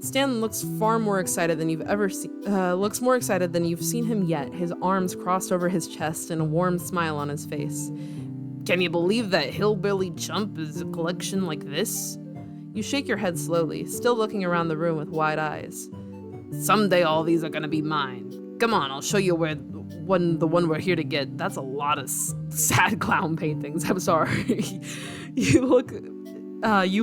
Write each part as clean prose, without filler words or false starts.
Stan looks far more excited than you've ever seen. Looks more excited than you've seen him yet. His arms crossed over his chest and a warm smile on his face. Can you believe that hillbilly chump is a collection like this? You shake your head slowly, still looking around the room with wide eyes. Someday all these are gonna be mine. Come on, I'll show you where the one we're here to get. That's a lot of sad clown paintings. I'm sorry. You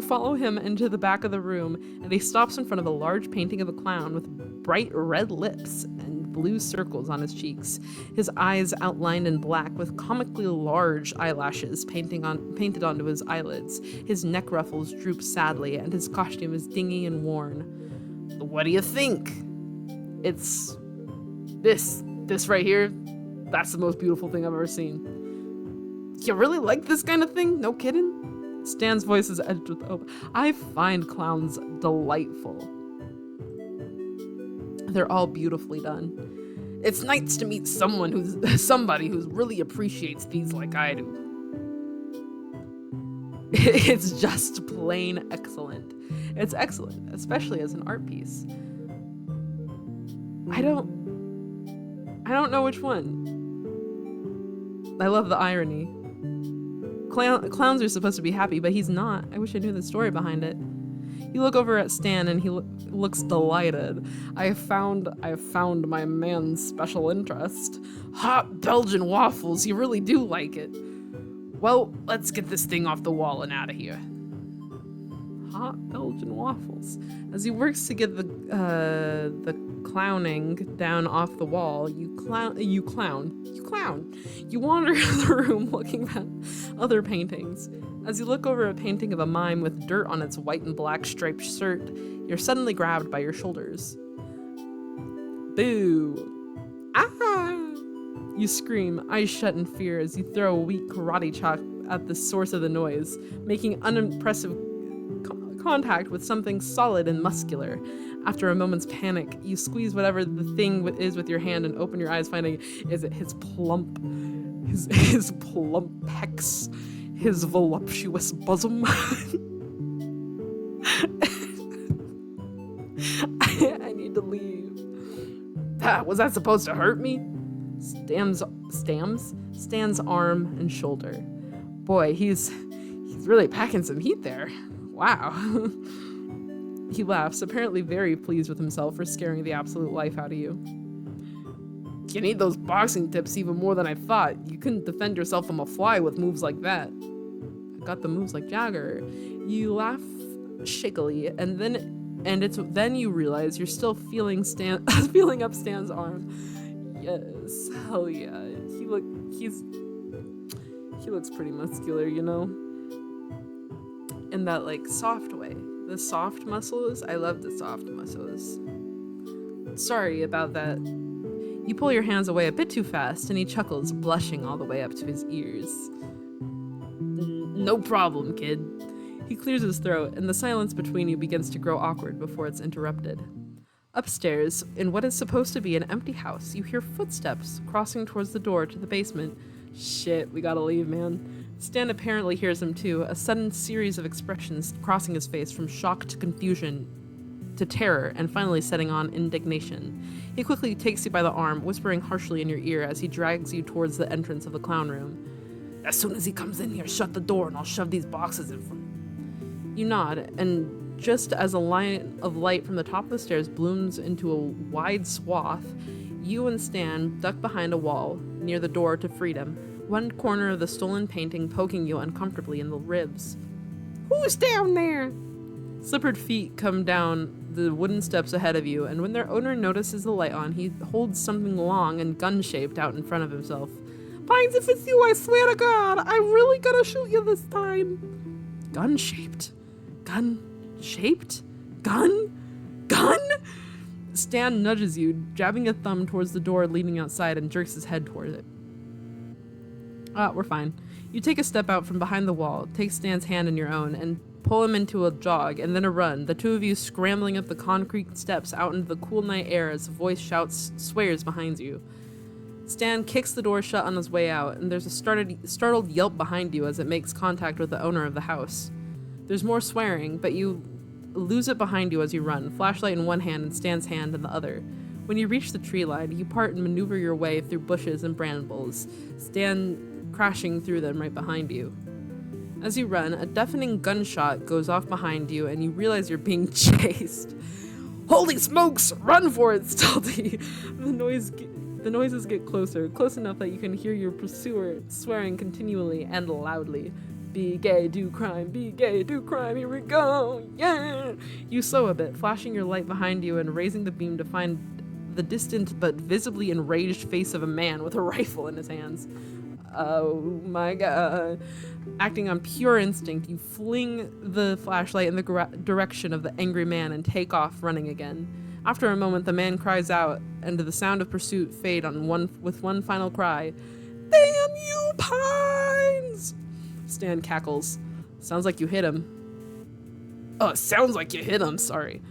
follow him into the back of the room, and he stops in front of a large painting of a clown with bright red lips and blue circles on his cheeks, his eyes outlined in black with comically large eyelashes painted onto his eyelids. His neck ruffles droop sadly, and his costume is dingy and worn. What do you think? It's this right here. That's the most beautiful thing I've ever seen. You really like this kind of thing? No kidding? Stan's voice is edged with hope. I find clowns delightful. They're all beautifully done. It's nice to meet somebody who really appreciates these like I do. It's just plain excellent. It's excellent, especially as an art piece. I don't know which one. I love the irony. Clowns are supposed to be happy, but he's not. I wish I knew the story behind it. You look over at Stan and he looks delighted. I have found my man's special interest. Hot Belgian waffles, you really do like it. Well, let's get this thing off the wall and out of here. Hot Belgian waffles. As he works to get the clowning down off the wall, you clown. You wander the room looking at other paintings. As you look over a painting of a mime with dirt on its white and black striped shirt, you're suddenly grabbed by your shoulders. Boo! Ah! You scream, eyes shut in fear as you throw a weak karate chop at the source of the noise, making unimpressive contact with something solid and muscular. After a moment's panic, you squeeze whatever the thing is with your hand and open your eyes, finding is it his plump pecs, his voluptuous bosom. I need to leave. Was that supposed to hurt me? Stan's arm and shoulder. Boy, he's really packing some heat there. Wow. He laughs, apparently very pleased with himself for scaring the absolute life out of you. You need those boxing tips even more than I thought. You couldn't defend yourself from a fly with moves like that. I got the moves like Jagger. You laugh shakily, and then you realize you're still feeling up Stan's arm. Yes, hell yeah. He looks pretty muscular, you know? In that like soft way. The soft muscles, I love the soft muscles. Sorry about that. You pull your hands away a bit too fast, and he chuckles, blushing all the way up to his ears. No problem, kid. He clears his throat, and the silence between you begins to grow awkward before it's interrupted. Upstairs, in what is supposed to be an empty house, you hear footsteps crossing towards the door to the basement. Shit, we gotta leave, man. Stan apparently hears them too, a sudden series of expressions crossing his face from shock to confusion to terror, and finally setting on indignation. He quickly takes you by the arm, whispering harshly in your ear as he drags you towards the entrance of the clown room. As soon as he comes in here, shut the door and I'll shove these boxes in front. You nod, and just as a line of light from the top of the stairs blooms into a wide swath, you and Stan duck behind a wall near the door to freedom, one corner of the stolen painting poking you uncomfortably in the ribs. Who's down there? Slippered feet come down the wooden steps ahead of you, and when their owner notices the light on, he holds something long and gun-shaped out in front of himself. Pines, if it's you, I swear to God, I'm really gonna shoot you this time. Gun-shaped? Gun-shaped? Gun? Stan nudges you, jabbing a thumb towards the door leading outside, and jerks his head toward it. We're fine. You take a step out from behind the wall, take Stan's hand in your own, and pull him into a jog, and then a run, the two of you scrambling up the concrete steps out into the cool night air as a voice swears behind you. Stan kicks the door shut on his way out, and there's a startled yelp behind you as it makes contact with the owner of the house. There's more swearing, but you lose it behind you as you run, flashlight in one hand and Stan's hand in the other. When you reach the tree line, you part and maneuver your way through bushes and brambles, Stan crashing through them right behind you. As you run, a deafening gunshot goes off behind you and you realize you're being chased. Holy smokes! Run for it, Stalty! The noises get closer, close enough that you can hear your pursuer swearing continually and loudly. Be gay, do crime, here we go, yeah! You slow a bit, flashing your light behind you and raising the beam to find the distant but visibly enraged face of a man with a rifle in his hands. Oh my god. Acting on pure instinct, you fling the flashlight in the direction of the angry man and take off running again. After a moment, the man cries out, and the sound of pursuit fade with one final cry. Damn you, Pines! Stan cackles. Sounds like you hit him. Oh, sounds like you hit him, sorry.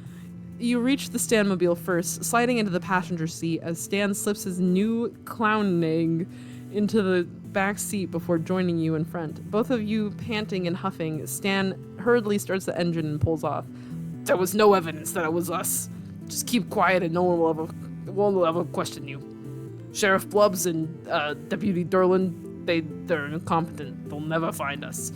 You reach the Stanmobile first, sliding into the passenger seat as Stan slips his new clowning into the back seat before joining you in front. Both of you panting and huffing, Stan hurriedly starts the engine and pulls off. There was no evidence that it was us. Just keep quiet and no one will ever question you. Sheriff Blubbs and Deputy Derlin, they're incompetent. They'll never find us.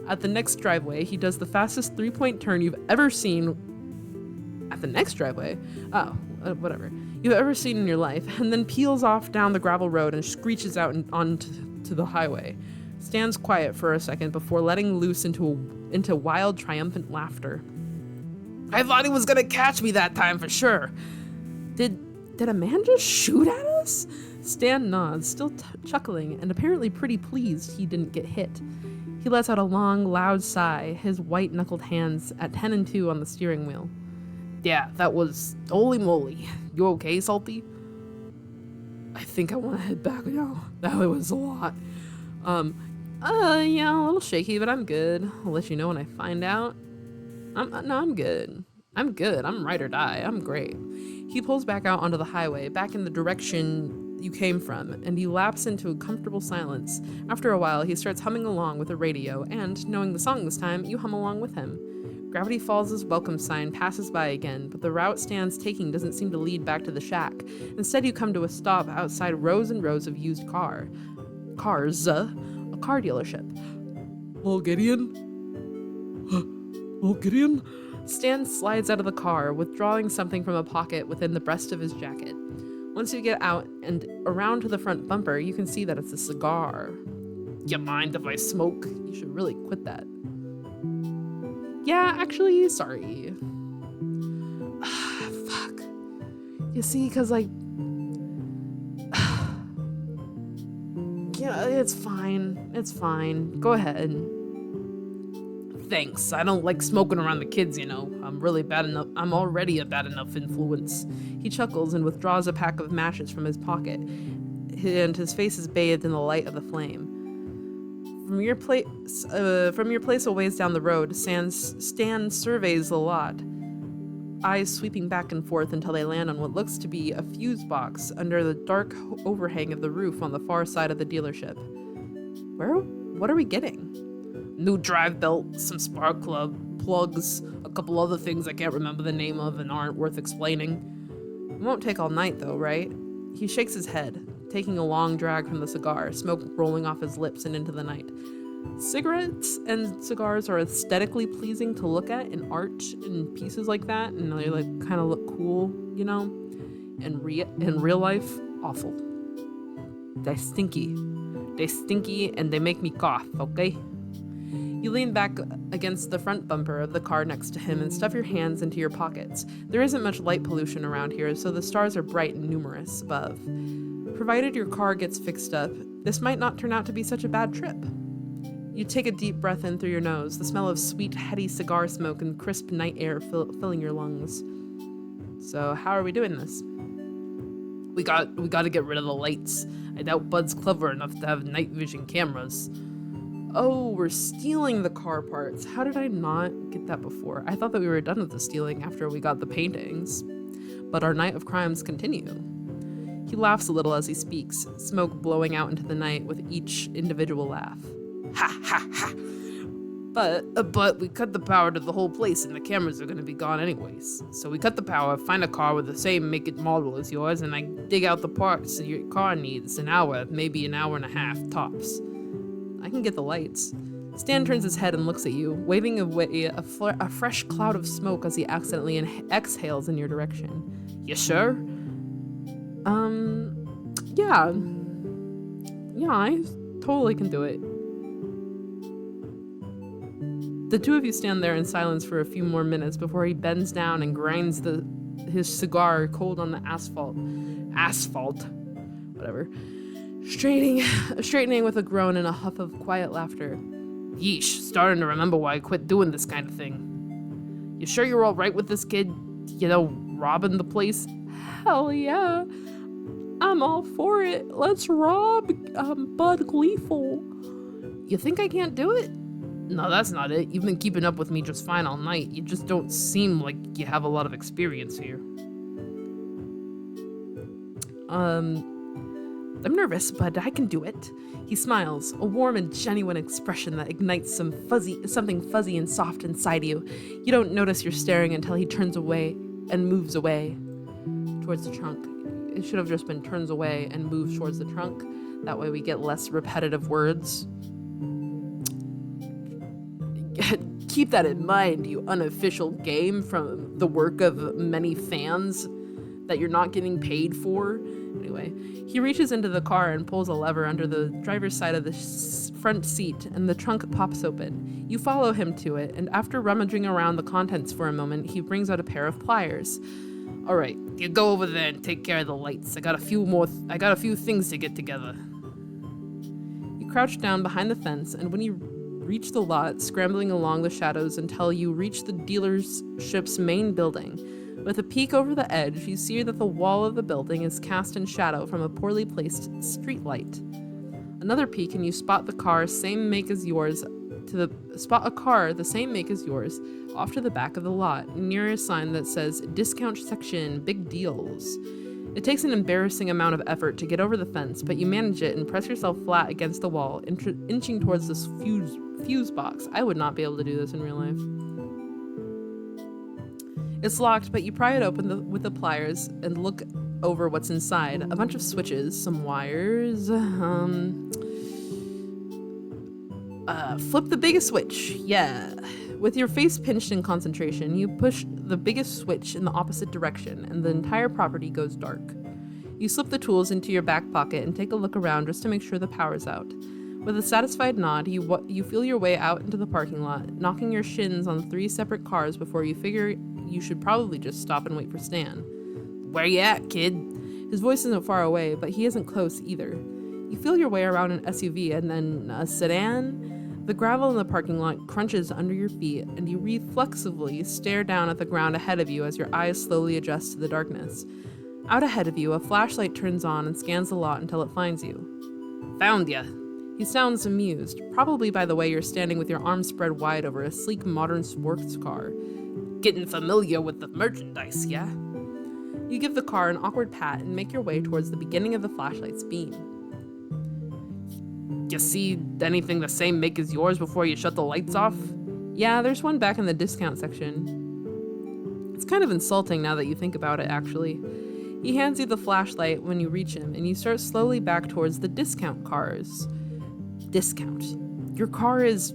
At the next driveway, he does the fastest 3-point turn you've ever seen. At the next driveway? Oh, whatever. You've ever seen in your life, and then peels off down the gravel road and screeches out onto the highway. Stands quiet for a second before letting loose into wild, triumphant laughter. I thought he was gonna catch me that time for sure. Did a man just shoot at us? Stan nods, still chuckling and apparently pretty pleased he didn't get hit. He lets out a long, loud sigh, his white-knuckled hands at 10 and 2 on the steering wheel. Yeah, that was... Holy moly. You okay, Salty? I think I want to head back now. That was a lot. Yeah, a little shaky, but I'm good. I'll let you know when I find out. I'm good. I'm good. I'm ride or die. I'm great. He pulls back out onto the highway, back in the direction you came from, and he lapses into a comfortable silence. After a while, he starts humming along with the radio, and, knowing the song this time, you hum along with him. Gravity Falls' welcome sign passes by again, but the route Stan's taking doesn't seem to lead back to the shack. Instead, you come to a stop outside rows and rows of used cars. A car dealership. Little Gideon? Little Gideon? Stan slides out of the car, withdrawing something from a pocket within the breast of his jacket. Once you get out and around to the front bumper, you can see that it's a cigar. You mind if I smoke? You should really quit that. Yeah, actually, sorry. Fuck. You see, because, like... yeah, it's fine. It's fine. Go ahead. Thanks. I don't like smoking around the kids, you know. I'm already a bad enough influence. He chuckles and withdraws a pack of matches from his pocket, and his face is bathed in the light of the flame. From your place a ways down the road, Stan surveys the lot, eyes sweeping back and forth until they land on what looks to be a fuse box under the dark overhang of the roof on the far side of the dealership. What are we getting? New drive belt, some spark plugs, a couple other things I can't remember the name of and aren't worth explaining. It won't take all night though, right? He shakes his head, taking a long drag from the cigar, smoke rolling off his lips and into the night. Cigarettes and cigars are aesthetically pleasing to look at in art and pieces like that, and they like kind of look cool, you know? In real life, awful. They're stinky and they make me cough, okay? You lean back against the front bumper of the car next to him and stuff your hands into your pockets. There isn't much light pollution around here, so the stars are bright and numerous above. Provided your car gets fixed up, this might not turn out to be such a bad trip. You take a deep breath in through your nose, the smell of sweet, heady cigar smoke and crisp night air filling your lungs. So, how are we doing this? We got to get rid of the lights. I doubt Bud's clever enough to have night vision cameras. Oh, we're stealing the car parts. How did I not get that before? I thought that we were done with the stealing after we got the paintings. But our night of crimes continue. He laughs a little as he speaks, smoke blowing out into the night with each individual laugh. Ha ha ha! But we cut the power to the whole place and the cameras are gonna be gone anyways. So we cut the power, find a car with the same make and model as yours, and I dig out the parts that your car needs. An hour, maybe an hour and a half, tops. I can get the lights. Stan turns his head and looks at you, waving away a fresh cloud of smoke as he accidentally exhales in your direction. You sure? Yeah. Yeah, I totally can do it. The two of you stand there in silence for a few more minutes before he bends down and grinds his cigar cold on the asphalt. Whatever. Straightening with a groan and a huff of quiet laughter. Yeesh, starting to remember why I quit doing this kind of thing. You sure you're all right with this kid? You know, robbing the place? Hell yeah. I'm all for it. Let's rob Bud Gleeful. You think I can't do it? No, that's not it. You've been keeping up with me just fine all night. You just don't seem like you have a lot of experience here. I'm nervous, but I can do it. He smiles, a warm and genuine expression that ignites something fuzzy and soft inside you. You don't notice you're staring until he turns away and moves away towards the trunk. It should have just been turns away and moves towards the trunk. That way we get less repetitive words. Keep that in mind, you unofficial game from the work of many fans that you're not getting paid for. Anyway, he reaches into the car and pulls a lever under the driver's side of the front seat, and the trunk pops open. You follow him to it, and after rummaging around the contents for a moment, he brings out a pair of pliers. All right, you go over there and take care of the lights. I got a few things to get together. You crouch down behind the fence, and when you reach the lot, scrambling along the shadows until you reach the dealership's main building. With a peek over the edge, you see that the wall of the building is cast in shadow from a poorly placed streetlight. Another peek and you spot a car the same make as yours off to the back of the lot, near a sign that says discount section, big deals. It takes an embarrassing amount of effort to get over the fence, but you manage it and press yourself flat against the wall, inching towards this fuse box. I would not be able to do this in real life. It's locked, but you pry it open with the pliers and look over what's inside. A bunch of switches, some wires, flip the biggest switch. Yeah. With your face pinched in concentration, you push the biggest switch in the opposite direction, and the entire property goes dark. You slip the tools into your back pocket and take a look around just to make sure the power's out. With a satisfied nod, you feel your way out into the parking lot, knocking your shins on 3 separate cars before you figure you should probably just stop and wait for Stan. Where you at, kid? His voice isn't far away, but he isn't close either. You feel your way around an SUV and then a sedan. The gravel in the parking lot crunches under your feet, and you reflexively stare down at the ground ahead of you as your eyes slowly adjust to the darkness. Out ahead of you, a flashlight turns on and scans the lot until it finds you. Found ya. He sounds amused, probably by the way you're standing with your arms spread wide over a sleek modern sports car. Getting familiar with the merchandise, yeah? You give the car an awkward pat and make your way towards the beginning of the flashlight's beam. You see anything the same make as yours before you shut the lights off? Yeah, there's one back in the discount section. It's kind of insulting now that you think about it, actually. He hands you the flashlight when you reach him, and you start slowly back towards the discount cars. Discount. Your car it's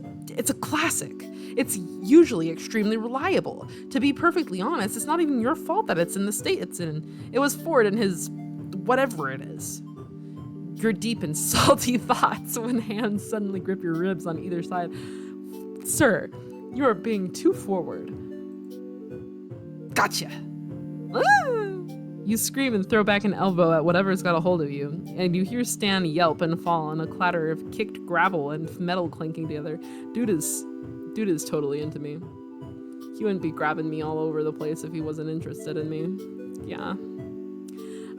a classic. It's usually extremely reliable. To be perfectly honest, it's not even your fault that it's in the state it's in. It was Ford and his whatever it is. You're deep in salty thoughts when hands suddenly grip your ribs on either side. Sir, you are being too forward. Gotcha. Ah! You scream and throw back an elbow at whatever's got a hold of you, and you hear Stan yelp and fall on a clatter of kicked gravel and metal clinking together. Dude is totally into me. He wouldn't be grabbing me all over the place if he wasn't interested in me. Yeah.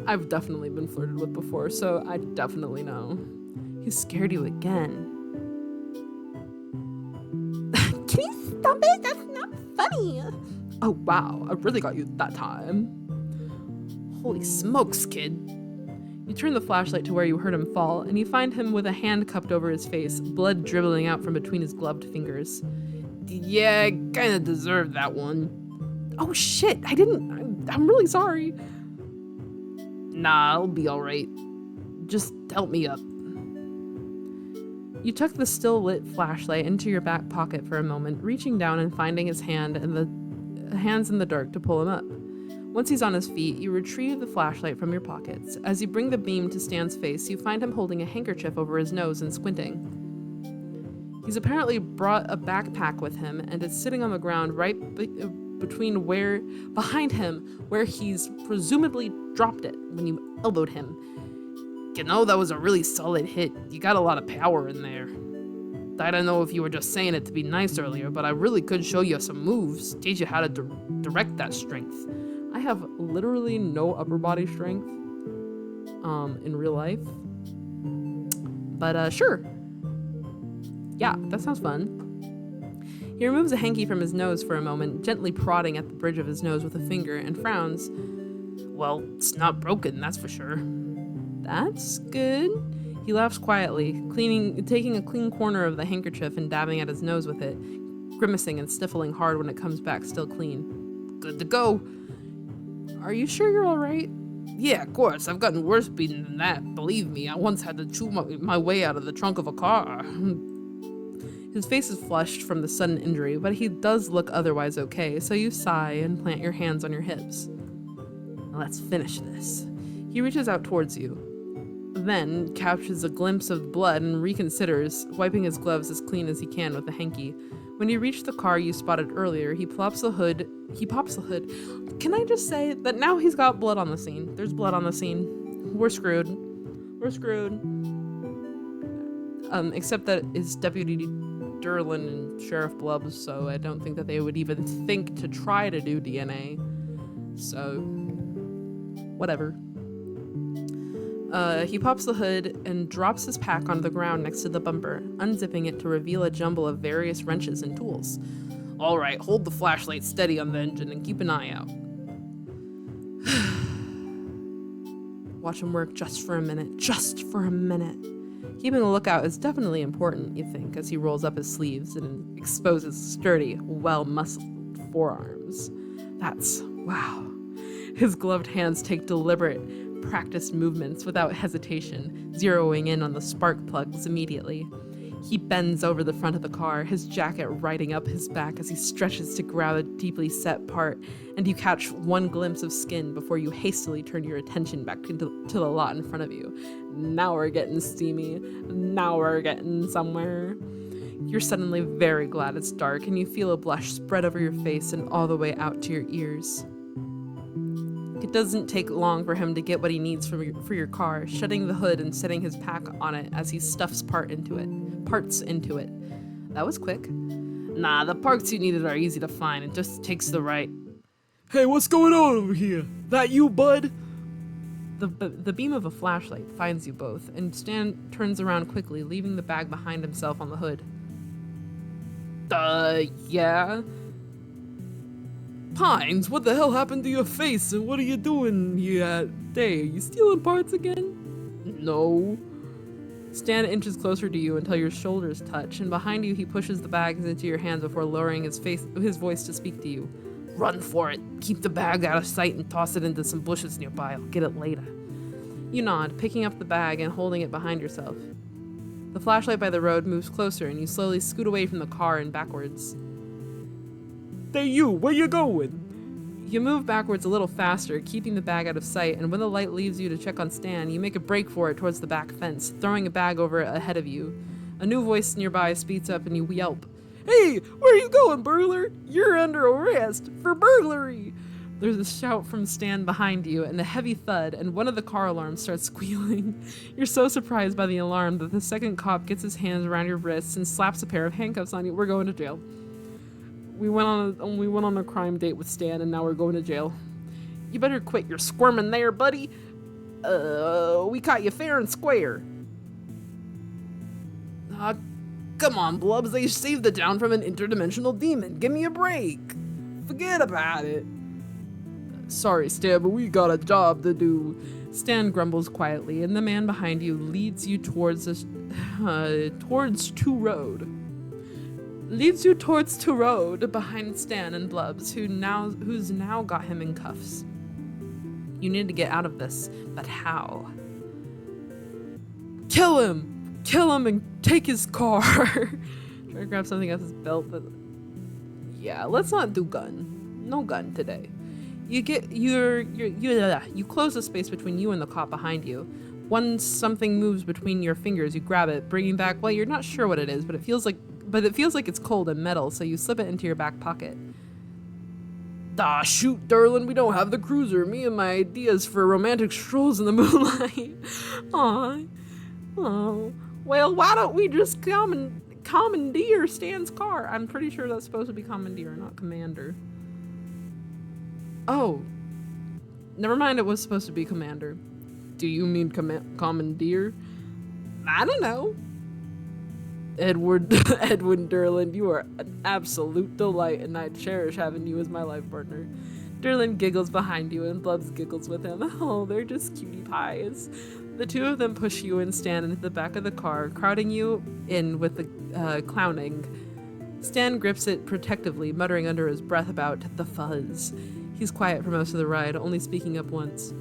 I've definitely been flirted with before, so I definitely know. He scared you again. Can you stop it? That's not funny. Oh wow, I really got you that time. Holy smokes, kid. You turn the flashlight to where you heard him fall, and you find him with a hand cupped over his face, blood dribbling out from between his gloved fingers. Yeah, I kinda deserved that one. Oh shit, I'm really sorry. Nah, I'll be alright. Just help me up. You tuck the still lit flashlight into your back pocket for a moment, reaching down and finding his hands in the dark to pull him up. Once he's on his feet, you retrieve the flashlight from your pockets. As you bring the beam to Stan's face, you find him holding a handkerchief over his nose and squinting. He's apparently brought a backpack with him and is sitting on the ground right behind him, where he's presumably dropped it when you elbowed him. You know, that was a really solid hit. You got a lot of power in there. I don't know if you were just saying it to be nice earlier, but I really could show you some moves, teach you how to direct that strength. I have literally no upper body strength in real life. But sure. Yeah, that sounds fun. He removes a hanky from his nose for a moment, gently prodding at the bridge of his nose with a finger, and frowns. Well, it's not broken, that's for sure. That's good. He laughs quietly, taking a clean corner of the handkerchief and dabbing at his nose with it, grimacing and sniffling hard when it comes back still clean. Good to go. Are you sure you're alright? Yeah, of course. I've gotten worse beaten than that. Believe me, I once had to chew my way out of the trunk of a car. His face is flushed from the sudden injury, but he does look otherwise okay, so you sigh and plant your hands on your hips. Let's finish this. He reaches out towards you, then catches a glimpse of blood and reconsiders, wiping his gloves as clean as he can with a hanky. When you reach the car you spotted earlier, he pops the hood. Can I just say that now he's got blood on the scene? There's blood on the scene. We're screwed. Except that it's Deputy Derlin and Sheriff Blubbs, so I don't think that they would even think to try to do DNA. So, whatever. He pops the hood and drops his pack onto the ground next to the bumper, unzipping it to reveal a jumble of various wrenches and tools. All right, hold the flashlight steady on the engine and keep an eye out. Watch him work just for a minute. Keeping a lookout is definitely important, you think, as he rolls up his sleeves and exposes sturdy, well-muscled forearms. Wow. His gloved hands take deliberate, practiced movements without hesitation, zeroing in on the spark plugs immediately. He bends over the front of the car, his jacket riding up his back as he stretches to grab a deeply set part, and you catch one glimpse of skin before you hastily turn your attention back to the lot in front of you. Now we're getting steamy. Now we're getting somewhere. You're suddenly very glad it's dark, and you feel a blush spread over your face and all the way out to your ears. It doesn't take long for him to get what he needs for your car, shutting the hood and setting his pack on it as he stuffs parts into it. That was quick. Nah, the parts you needed are easy to find. It just takes the right... Hey, what's going on over here? That you, bud? The beam of a flashlight finds you both, and Stan turns around quickly, leaving the bag behind himself on the hood. Yeah? Pines, what the hell happened to your face, and what are you doing here? Hey, are you stealing parts again? No. Stan inches closer to you until your shoulders touch, and behind you he pushes the bags into your hands before lowering his voice to speak to you. Run for it. Keep the bag out of sight and toss it into some bushes nearby. I'll get it later. You nod, picking up the bag and holding it behind yourself. The flashlight by the road moves closer, and you slowly scoot away from the car and backwards. Hey you, where you going? You move backwards a little faster, keeping the bag out of sight, and when the light leaves you to check on Stan, you make a break for it towards the back fence, throwing a bag over it ahead of you. A new voice nearby speeds up and you yelp. Hey, where are you going, burglar? You're under arrest for burglary. There's a shout from Stan behind you and a heavy thud, and one of the car alarms starts squealing. You're so surprised by the alarm that the second cop gets his hands around your wrists and slaps a pair of handcuffs on you. We're going to jail. We went on a crime date with Stan, and now we're going to jail. You better quit your squirming there, buddy. We caught you fair and square. Come on, Blubbs. They saved the town from an interdimensional demon. Give me a break. Forget about it. Sorry, Stan, but we got a job to do. Stan grumbles quietly, and the man behind you leads you towards 2 Road. leads you towards the road behind Stan and Blubs, who's now got him in cuffs. You need to get out of this, but how? Kill him! Kill him and take his car! Try to grab something off his belt, but yeah, let's not do gun. No gun today. You close the space between you and the cop behind you. Once something moves between your fingers, you grab it, bringing back, well, you're not sure what it is, but it feels like it's cold and metal, so you slip it into your back pocket. Ah, shoot, darling, we don't have the cruiser. Me and my ideas for romantic strolls in the moonlight. Aw. Oh. Well, why don't we just commandeer Stan's car? I'm pretty sure that's supposed to be commandeer, not commander. Oh. Never mind, it was supposed to be commander. Do you mean commandeer? I don't know. Edward Derland, you are an absolute delight, and I cherish having you as my life partner. Derland giggles behind you, and Blubs giggles with him. Oh, they're just cutie pies. The two of them push you and Stan into the back of the car, crowding you in with the clowning. Stan grips it protectively, muttering under his breath about the fuzz. He's quiet for most of the ride, only speaking up once.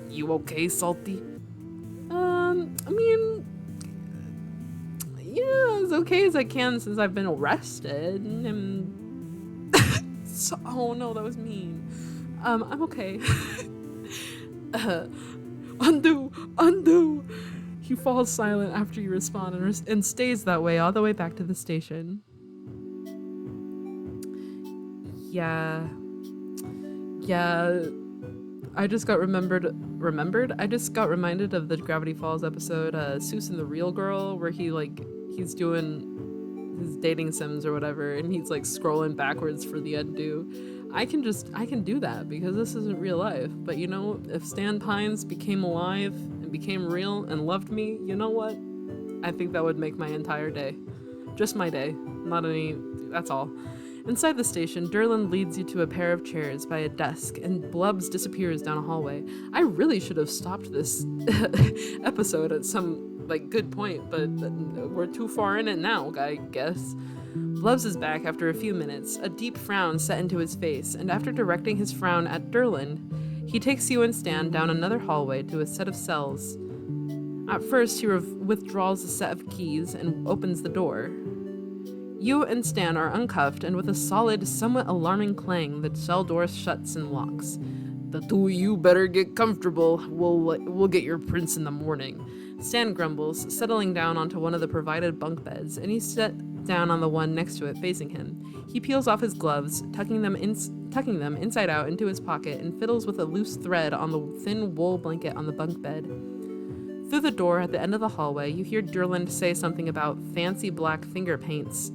You okay, Salty? I mean, yeah, as okay as I can since I've been arrested. Oh no, that was mean. I'm okay. Undo! He falls silent after you respond and stays that way all the way back to the station. Yeah. I just got remembered? I just got reminded of the Gravity Falls episode, Seuss and the Real Girl, where he's doing his dating sims or whatever, and he's like scrolling backwards for the undo. I can do that because this isn't real life. But you know, if Stan Pines became alive and became real and loved me, you know what? I think that would make my entire day. Just my day. That's all. Inside the station, Derland leads you to a pair of chairs by a desk, and Blubs disappears down a hallway. I really should have stopped this episode at some good point, but we're too far in it now, I guess. Blubs is back after a few minutes, a deep frown set into his face, and after directing his frown at Derland, he takes you and Stan down another hallway to a set of cells. At first, he withdraws a set of keys and opens the door. You and Stan are uncuffed, and with a solid, somewhat alarming clang, the cell door shuts and locks. The two of you better get comfortable. We'll get your prints in the morning. Stan grumbles, settling down onto one of the provided bunk beds, and he sits down on the one next to it, facing him. He peels off his gloves, tucking them inside out into his pocket, and fiddles with a loose thread on the thin wool blanket on the bunk bed. Through the door at the end of the hallway, you hear Derland say something about fancy black finger paints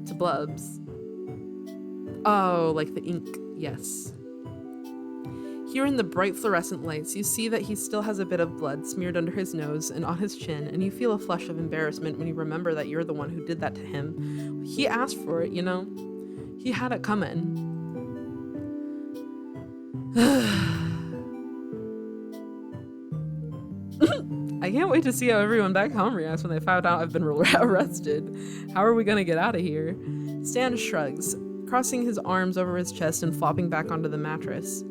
to Blubs. Oh, like the ink, yes. Here in the bright fluorescent lights, you see that he still has a bit of blood smeared under his nose and on his chin, and you feel a flush of embarrassment when you remember that you're the one who did that to him. He asked for it, you know? He had it coming. I can't wait to see how everyone back home reacts when they find out I've been arrested. How are we gonna get out of here? Stan shrugs, crossing his arms over his chest and flopping back onto the mattress.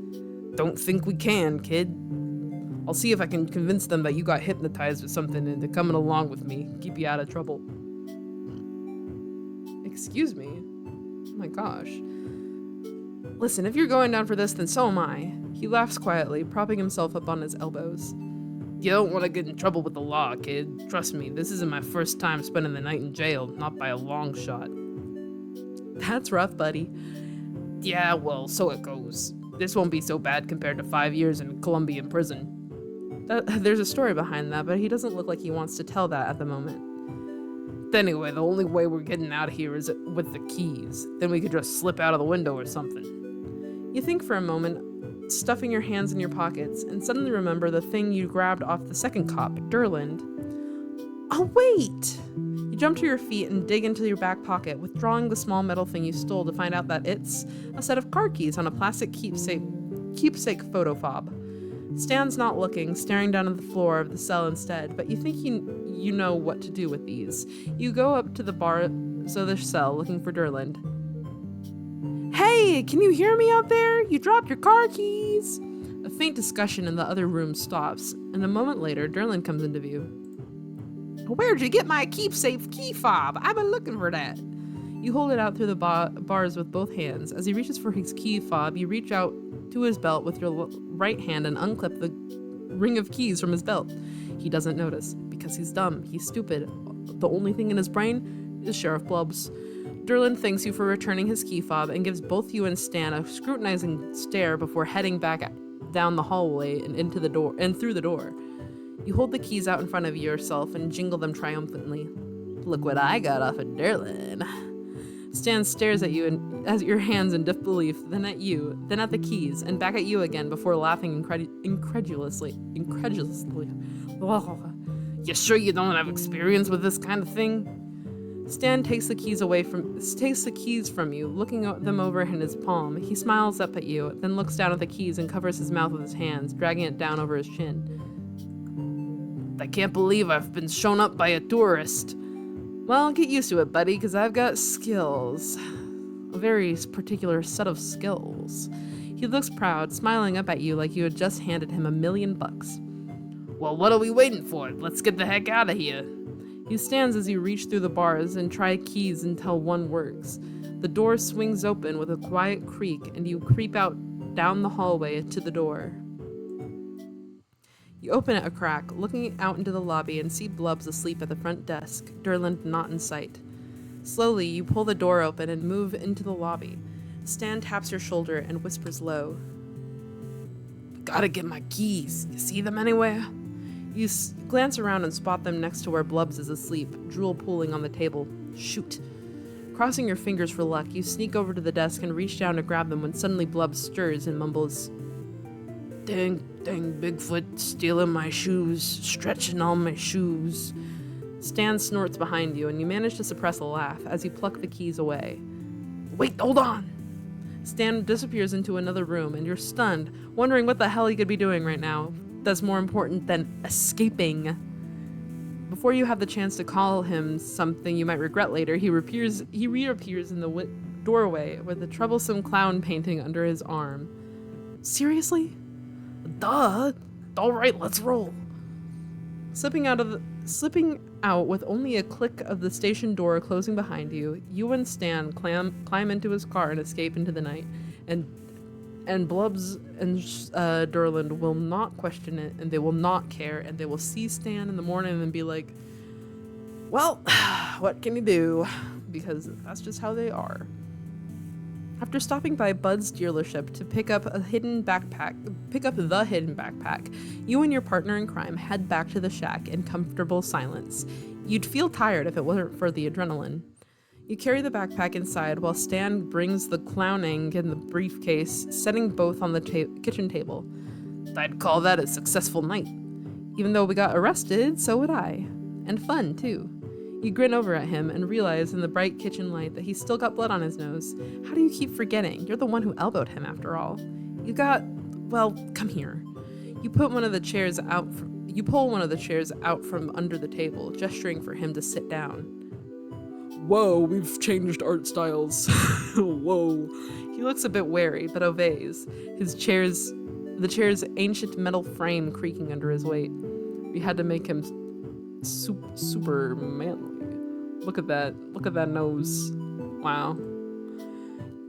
Don't think we can, kid. I'll see if I can convince them that you got hypnotized with something and they're coming along with me. Keep you out of trouble. Excuse me? Oh my gosh. Listen, if you're going down for this, then so am I. He laughs quietly, propping himself up on his elbows. You don't want to get in trouble with the law, kid. Trust me, this isn't my first time spending the night in jail, not by a long shot. That's rough, buddy. Yeah, well, so it goes. This won't be so bad compared to 5 years in Colombian prison. There's a story behind that, but he doesn't look like he wants to tell that at the moment. Anyway, the only way we're getting out of here is with the keys. Then we could just slip out of the window or something. You think for a moment, stuffing your hands in your pockets, and suddenly remember the thing you grabbed off the second cop, Derland. Oh, wait! You jump to your feet and dig into your back pocket, withdrawing the small metal thing you stole to find out that it's a set of car keys on a plastic keepsake photo fob. Stan's not looking, staring down at the floor of the cell instead, but you think you know what to do with these. You go up to the bars of the cell looking for Durland. Hey, can you hear me out there? You dropped your car keys. A faint discussion in the other room stops, and a moment later, Durland comes into view. Where'd you get my keepsake key fob? I've been looking for that. You hold it out through the bars with both hands. As he reaches for his key fob, you reach out to his belt with your right hand and unclip the ring of keys from his belt. He doesn't notice, because he's dumb, he's stupid. The only thing in his brain is Sheriff Blubs. Durland thanks you for returning his key fob and gives both you and Stan a scrutinizing stare before heading back down the hallway and into the door and through the door. You hold the keys out in front of yourself and jingle them triumphantly. Look what I got off of Durland. Stan stares at you and at your hands in disbelief, then at you, then at the keys, and back at you again before laughing incredulously. You sure you don't have experience with this kind of thing? Stan takes the keys from you, looking them over in his palm. He smiles up at you, then looks down at the keys and covers his mouth with his hands, dragging it down over his chin. I can't believe I've been shown up by a tourist. Well, get used to it, buddy, because I've got skills. A very particular set of skills. He looks proud, smiling up at you like you had just handed him $1 million. Well, what are we waiting for? Let's get the heck out of here. He stands as you reach through the bars and try keys until one works. The door swings open with a quiet creak, and you creep out down the hallway to the door. You open it a crack, looking out into the lobby and see Blubs asleep at the front desk, Durland not in sight. Slowly, you pull the door open and move into the lobby. Stan taps your shoulder and whispers low. Gotta get my keys. You see them anywhere? You glance around and spot them next to where Blubs is asleep, drool pooling on the table. Shoot. Crossing your fingers for luck, you sneak over to the desk and reach down to grab them when suddenly Blubs stirs and mumbles, Dang, Bigfoot, stealing my shoes, stretching all my shoes. Stan snorts behind you, and you manage to suppress a laugh as you pluck the keys away. Wait, hold on! Stan disappears into another room, and you're stunned, wondering what the hell he could be doing right now that's more important than escaping. Before you have the chance to call him something you might regret later, he reappears in the doorway with a troublesome clown painting under his arm. Seriously? Duh! Alright, let's roll! Slipping out with only a click of the station door closing behind you, you and Stan climb into his car and escape into the night, and Blubs and Durland will not question it, and they will not care, and they will see Stan in the morning and be like, well, what can you do? Because that's just how they are. After stopping by Bud's dealership to pick up the hidden backpack, you and your partner in crime head back to the shack in comfortable silence. You'd feel tired if it wasn't for the adrenaline. You carry the backpack inside while Stan brings the clowning in the briefcase, setting both on the kitchen table. I'd call that a successful night. Even though we got arrested, so would I. And fun, too. You grin over at him and realize in the bright kitchen light that he's still got blood on his nose. How do you keep forgetting? You're the one who elbowed him, after all. Come here. You pull one of the chairs out from under the table, gesturing for him to sit down. Whoa, we've changed art styles. Whoa. He looks a bit wary, but obeys. The chair's ancient metal frame creaking under his weight. We had to make him super manly. Look at that nose. Wow.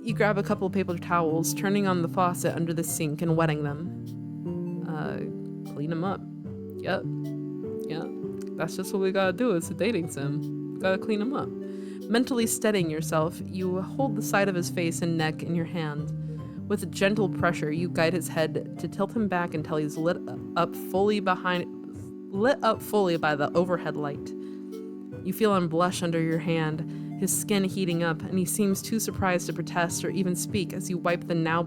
You grab a couple of paper towels, turning on the faucet under the sink and wetting them. Clean them up. Yep. That's just what we gotta do. It's a dating sim. We gotta clean them up. Mentally steadying yourself, you hold the side of his face and neck in your hand. With gentle pressure, you guide his head to tilt him back until he's lit up fully by the overhead light. You feel him blush under your hand, his skin heating up, and he seems too surprised to protest or even speak as you wipe the now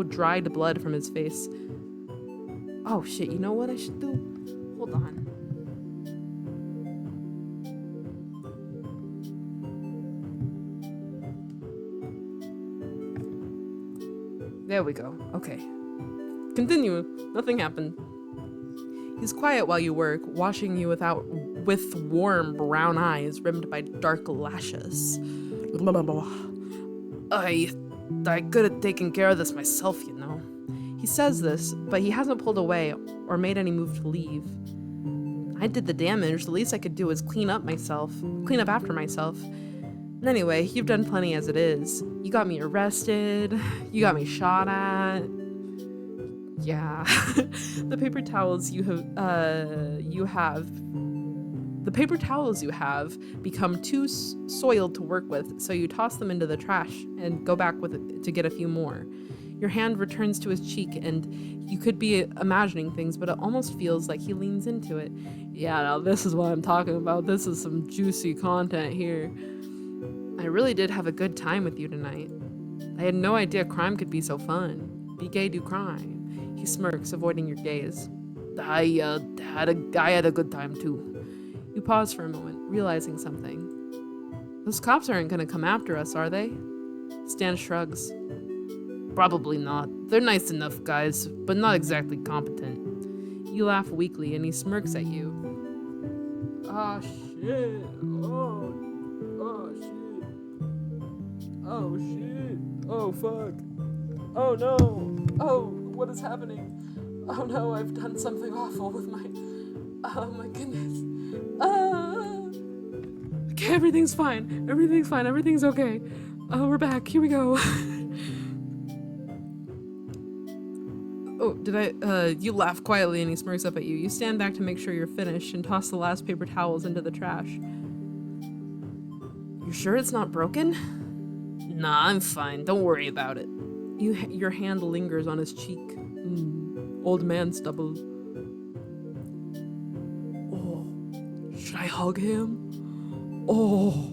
dried blood from his face. Oh shit, you know what I should do? Hold on. There we go. Okay. Continue. Nothing happened. He's quiet while you work, watching you with warm brown eyes rimmed by dark lashes. Blah, blah, blah. I could have taken care of this myself, you know. He says this, but he hasn't pulled away or made any move to leave. I did the damage. The least I could do is clean up after myself. And anyway, you've done plenty as it is. You got me arrested. You got me shot at. Yeah. The paper towels you have become too soiled to work with, so you toss them into the trash and go back with it to get a few more. Your hand returns to his cheek, and you could be imagining things, but it almost feels like he leans into it. Yeah, now this is what I'm talking about. This is some juicy content here. I really did have a good time with you tonight. I had no idea crime could be so fun. Be gay, do crime. He smirks, avoiding your gaze. I had a good time too. You pause for a moment, realizing something. Those cops aren't gonna come after us, are they? Stan shrugs. Probably not. They're nice enough guys, but not exactly competent. You laugh weakly and he smirks at you. Ah, shit. Oh, shit. Oh, shit. Oh, fuck. Oh, no. Oh, what is happening? Oh, no, I've done something awful with my... Oh, my goodness. Okay, everything's fine. Everything's okay. Oh, we're back. Here we go. Oh, you laugh quietly and he smirks up at you. You stand back to make sure you're finished and toss the last paper towels into the trash. You sure it's not broken? Nah, I'm fine. Don't worry about it. Your hand lingers on his cheek. Old man stubble. Oh, should I hug him? Oh.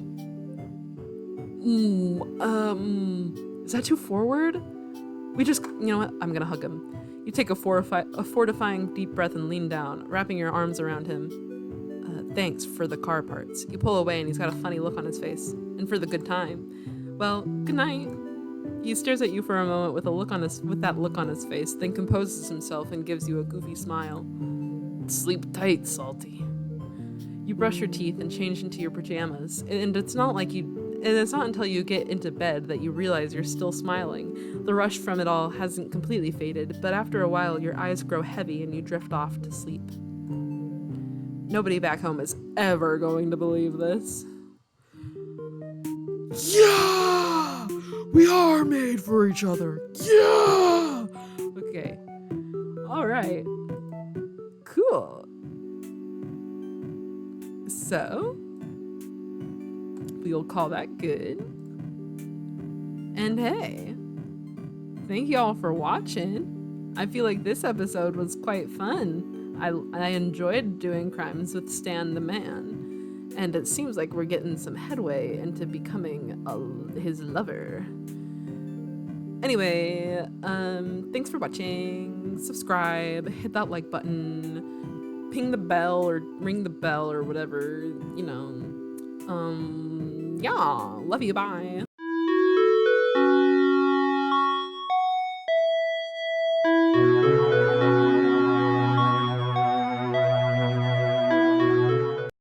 Is that too forward? You know what? I'm gonna hug him. You take a fortifying deep breath and lean down, wrapping your arms around him. Thanks for the car parts. You pull away and he's got a funny look on his face. And for the good time. Well, good night. He stares at you for a moment with that look on his face, then composes himself and gives you a goofy smile. Sleep tight, Salty. You brush your teeth and change into your pajamas, and it's not until you get into bed that you realize you're still smiling. The rush from it all hasn't completely faded, but after a while your eyes grow heavy and you drift off to sleep. Nobody back home is ever going to believe this. Yeah! We are made for each other. Yeah! Okay. Alright. Cool. So, we'll call that good. And hey, thank you all for watching. I feel like this episode was quite fun. I enjoyed doing crimes with Stan the Man, and it seems like we're getting some headway into becoming his lover. Anyway, thanks for watching. Subscribe, hit that like button, ping the bell or ring the bell or whatever, you know. Yeah, love you, bye.